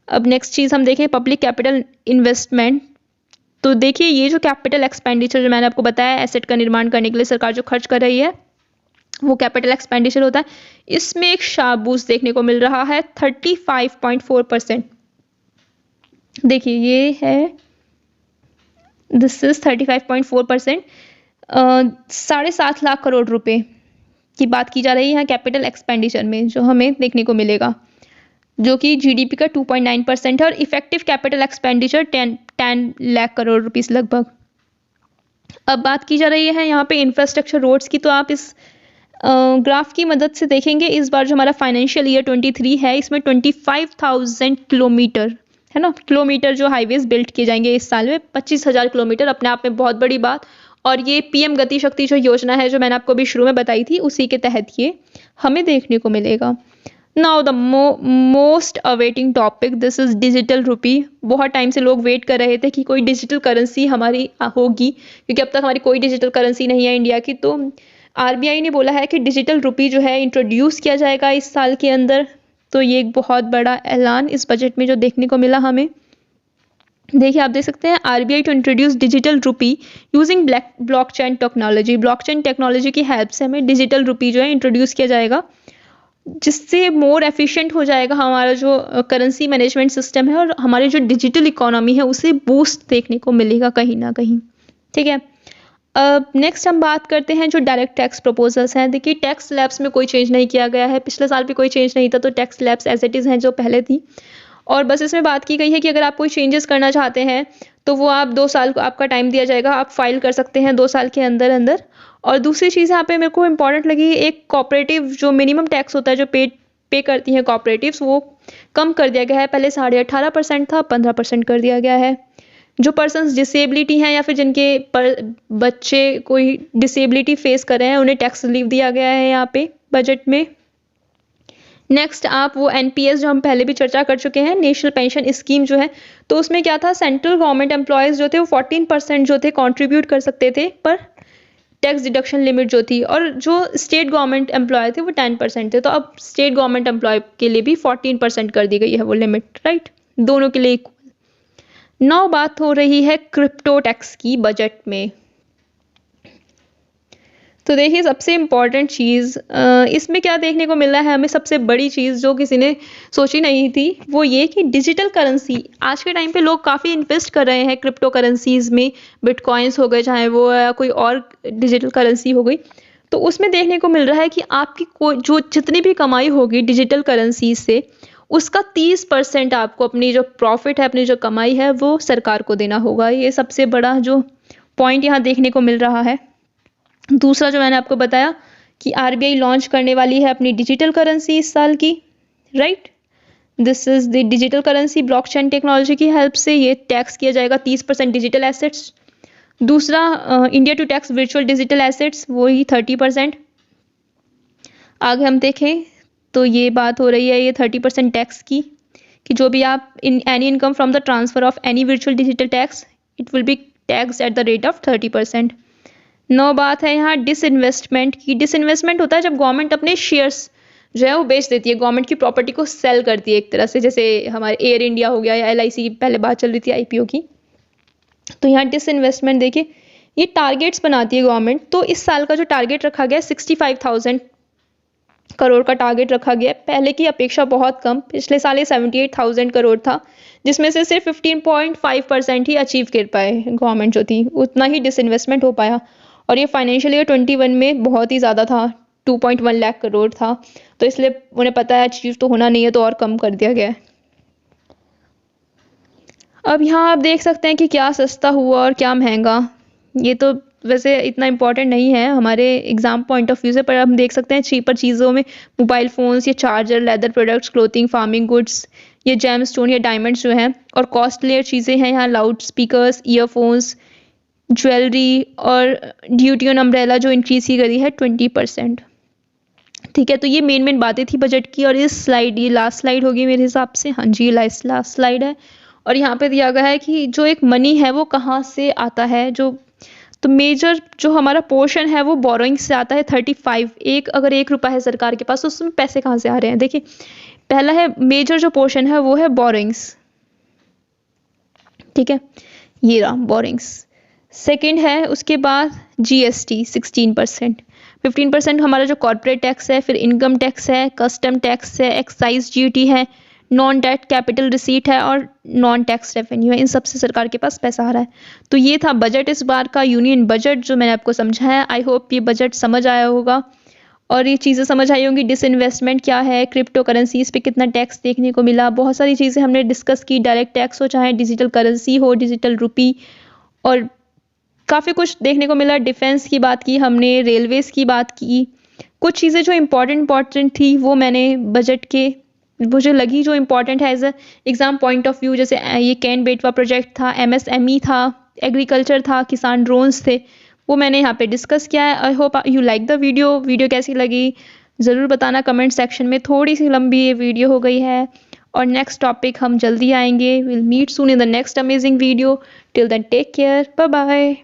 अब नेक्स्ट चीज़ हम देखें पब्लिक कैपिटल इन्वेस्टमेंट। तो देखिए ये जो कैपिटल एक्सपेंडिचर जो मैंने आपको बताया एसेट का निर्माण करने के लिए सरकार जो खर्च कर रही है वो कैपिटल एक्सपेंडिचर होता है। इसमें एक शार्प बूस्ट देखने को मिल रहा है 35.4%। देखिए ये है, दिस इज 35.4%। 7.5 लाख करोड़ रुपए की बात की जा रही है यहाँ कैपिटल एक्सपेंडिचर में, जो हमें देखने को मिलेगा, जो कि जीडीपी का 2.9% है। और effective capital expenditure 10 lakh crore rupees लगभग। अब बात की जा रही है यहाँ पे इंफ्रास्ट्रक्चर रोड्स की। तो आप इस ग्राफ की मदद से देखेंगे इस बार जो हमारा फाइनेंशियल ईयर 23 है, इसमें 25,000 किलोमीटर है ना, किलोमीटर जो हाईवेज बिल्ड किए जाएंगे इस साल में। 25,000 किलोमीटर अपने आप में बहुत बड़ी बात। और ये पीएम गति शक्ति जो योजना है जो मैंने आपको अभी शुरू में बताई थी, उसी के तहत ये हमें देखने को मिलेगा। Now the most awaiting topic, this is digital rupee. बहुत टाइम से लोग वेट कर रहे थे कि कोई डिजिटल करेंसी हमारी होगी, क्योंकि अब तक हमारी कोई डिजिटल करेंसी नहीं है इंडिया की। तो आरबीआई ने बोला है कि डिजिटल रुपी जो है इंट्रोड्यूस किया जाएगा इस साल के अंदर। तो ये एक बहुत बड़ा ऐलान इस बजट में जो देखने को मिला हमें। देखिए आप देख सकते हैं RBI to introduce digital rupee using blockchain technology. Blockchain technology की हेल्प से हमें डिजिटल रुपी जो है इंट्रोड्यूस किया जाएगा, जिससे मोर एफिशिएंट हो जाएगा हमारा जो करेंसी मैनेजमेंट सिस्टम है, और हमारी जो डिजिटल इकोनॉमी है उसे बूस्ट देखने को मिलेगा कहीं ना कहीं। ठीक है। अब नेक्स्ट हम बात करते हैं जो डायरेक्ट टैक्स प्रपोजल्स हैं। देखिए टैक्स स्लैब्स में कोई चेंज नहीं किया गया है, पिछले साल भी कोई चेंज नहीं था, तो tax slabs as it is हैं जो पहले थी। और बस इसमें बात की गई है कि अगर आप कोई चेंजेस करना चाहते हैं तो वो आप 2 साल को आपका टाइम दिया जाएगा, आप फाइल कर सकते हैं 2 साल के अंदर अंदर। और दूसरी चीज़ यहाँ पे मेरे को इंपॉर्टेंट लगी, एक कॉपरेटिव जो मिनिमम टैक्स होता है जो पे करती हैं कॉपरेटिव्स, वो कम कर दिया गया है। पहले 18.5% था, 15% कर दिया गया है। जो पर्सन्स डिसेबिलिटी हैं या फिर जिनके बच्चे कोई डिसेबिलिटी फेस कर रहे हैं, उन्हें टैक्स रिलीफ दिया गया है यहाँ पे बजट में। नेक्स्ट आप वो एनपीएस जो हम पहले भी चर्चा कर चुके हैं, नेशनल पेंशन स्कीम जो है, तो उसमें क्या था, सेंट्रल गवर्नमेंट एम्प्लॉयज़ जो थे वो 14% जो थे कंट्रीब्यूट कर सकते थे, पर टैक्स डिडक्शन लिमिट जो थी, और जो स्टेट गवर्नमेंट एम्प्लॉय थे वो 10% थे। तो अब स्टेट गवर्नमेंट एम्प्लॉय के लिए भी 14% कर दी गई है वो लिमिट, राइट, दोनों के लिए। नाउ बात हो रही है क्रिप्टो टैक्स की बजट में। तो देखिए सबसे इम्पॉर्टेंट चीज़ इसमें क्या देखने को मिल रहा है हमें, सबसे बड़ी चीज़ जो किसी ने सोची नहीं थी, वो ये कि डिजिटल करेंसी। आज के टाइम पे लोग काफ़ी इन्वेस्ट कर रहे हैं क्रिप्टो करेंसीज़ में, बिटकॉइंस हो गए चाहे वो, या कोई और डिजिटल करेंसी हो गई। तो उसमें देखने को मिल रहा है कि आपकी कोई जो जितनी भी कमाई होगी डिजिटल करेंसीज से, उसका 30% आपको अपनी जो प्रॉफिट है, अपनी जो कमाई है, वो सरकार को देना होगा। ये सबसे बड़ा जो पॉइंट यहाँ देखने को मिल रहा है। दूसरा जो मैंने आपको बताया कि आरबीआई लॉन्च करने वाली है अपनी डिजिटल करेंसी इस साल की, right, this is the digital currency. Blockchain technology की हेल्प से ये टैक्स किया जाएगा 30% डिजिटल एसेट्स। दूसरा India to tax virtual digital assets, वही 30%। आगे हम देखें तो ये बात हो रही है ये 30% टैक्स की, कि जो भी आप any income from the transfer of any virtual digital tax, it will be tax at the rate of 30%। नौ बात है यहाँ डिसइन्वेस्टमेंट की। डिसइन्वेस्टमेंट होता है जब गवर्नमेंट अपने शेयर्स जो है वो बेच देती है, गवर्नमेंट की प्रॉपर्टी को सेल करती है एक तरह से, जैसे हमारे एयर इंडिया हो गया या एलआईसी की पहले बात चल रही थी आईपीओ की। तो यहाँ डिसइन्वेस्टमेंट देखिए ये टारगेट्स बनाती है गवर्नमेंट। तो इस साल का जो टारगेट रखा गया है 65,000 करोड़ का टारगेट रखा गया है, पहले की अपेक्षा बहुत कम। पिछले साल ये 78,000 करोड़ था, जिसमें से सिर्फ 15.5% ही अचीव कर पाए गवर्नमेंट जो थी, उतना ही डिसइन्वेस्टमेंट हो पाया। और ये फाइनेंशियल ईयर 21 में बहुत ही ज़्यादा था, 2.1 लाख करोड़ था। तो इसलिए उन्हें पता है अचीव तो होना नहीं है, तो और कम कर दिया गया है। अब यहाँ आप देख सकते हैं कि क्या सस्ता हुआ और क्या महंगा। ये तो वैसे इतना इम्पोर्टेंट नहीं है हमारे एग्जाम पॉइंट ऑफ व्यू से, पर हम देख सकते हैं चीपर चीज़ों में मोबाइल फ़ोन्स, ये charger, leather products, clothing, farming goods, ये जेम स्टोन या डायमंड्स जो हैं, और कॉस्टलियर चीज़ें हैं यहाँ लाउड स्पीकर्स, ईयरफोन्स, ज्वेलरी, और ड्यूटी ऑन अम्ब्रेला जो इंक्रीज की गई है 20%। ठीक है, तो ये मेन बातें थी बजट की। और इस स्लाइड, ये लास्ट स्लाइड होगी मेरे हिसाब से, हाँ जी लास्ट स्लाइड है। और यहाँ पे दिया गया है कि जो एक मनी है वो कहाँ से आता है, तो मेजर जो हमारा पोर्शन है वो बोरोइंग से आता है 35। अगर 1 रुपया है सरकार के पास तो उसमें पैसे कहाँ से आ रहे हैं। देखिए पहला है मेजर जो पोर्शन है वो है बोरोइंग्स, ठीक है, ये रहा बोरोइंग्स। सेकंड है उसके बाद जीएसटी 16%, 15% हमारा जो कॉर्पोरेट टैक्स है, फिर इनकम टैक्स है, कस्टम टैक्स है, एक्साइज ड्यूटी है, नॉन टैक्स कैपिटल रिसीट है और नॉन टैक्स रेवेन्यू है। इन सब से सरकार के पास पैसा आ रहा है। तो ये था बजट इस बार का, यूनियन बजट जो मैंने आपको समझाया। आई होप ये बजट समझ आया होगा और ये चीज़ें समझ आई होंगी। डिसइन्वेस्टमेंट क्या है, क्रिप्टो करेंसीज पे कितना टैक्स देखने को मिला, बहुत सारी चीज़ें हमने डिस्कस की। डायरेक्ट टैक्स हो चाहे डिजिटल करेंसी हो, डिजिटल रुपी, और काफ़ी कुछ देखने को मिला। डिफेंस की बात की हमने, रेलवेज़ की बात की। कुछ चीज़ें जो इम्पॉर्टेंट थी वो मैंने बजट के मुझे लगी जो इम्पॉर्टेंट है as a exam point of view, जैसे ये कैन बेटवा प्रोजेक्ट था, एमएसएमई था, एग्रीकल्चर था, किसान ड्रोन्स थे, वो मैंने यहाँ पे डिस्कस किया है। I hope you like the video कैसी लगी ज़रूर बताना कमेंट सेक्शन में। थोड़ी सी लंबी ये वीडियो हो गई है और नेक्स्ट टॉपिक हम जल्दी आएंगे। Will meet soon in the next amazing video. Till then take care, bye bye.